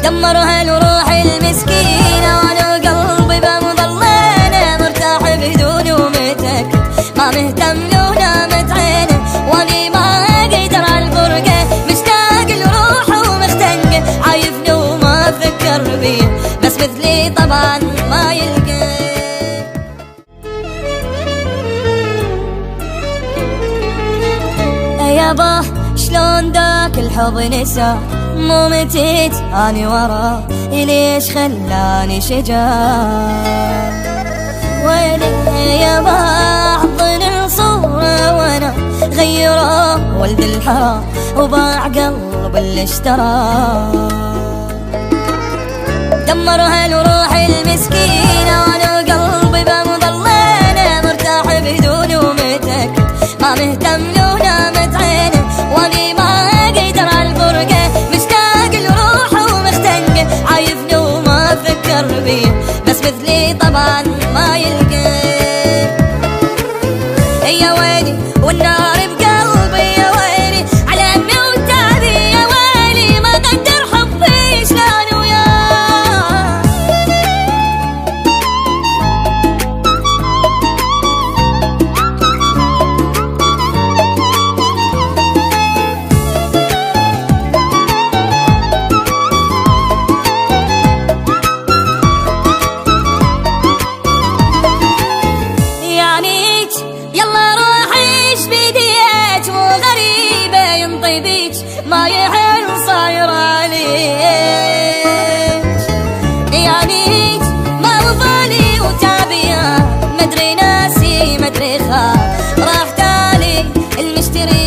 دمرها الروح المسكينة، وانا قلبي بمضلينه مرتاح بدون ومتك، ما مهتم لو نامت عينه، واني ما اقدر عالفرقة، مشتاق لروحه ومختنقه، عايفني وما فكر بيه، بس مثلي طبعا ما يلقى. يابا شلون ذاك الحب نسى، مو متيت اني وراه، ليش خلاني شجاع، ويلي يابا احضن الصورة وانا غيره ولد الحرام، وباع قلب اللي اشتراه، دمرها الروح المسكينة، وانا قلبي بمضلينه مرتاح بدون ومتك، ما مهتم لو نامت عينه، واني ما اقدر عالفرقة، مشتاق لروحه ومختنقه، عايفني وما فكر بيه، بس مثلي طبعا ما يلقى. يا ويلي والنار بقلبي، يا ويلي على امي وتعبي، يا ويلي ما قدر حبي شلون وياه. يعنيك يلا روح عيش بديك، مو غريبة ينطي بيك، ما يحل صاير عليك، يعنيك مرضالي وتعبية، مدري ناسي مدري خاف، راح تالي المشتري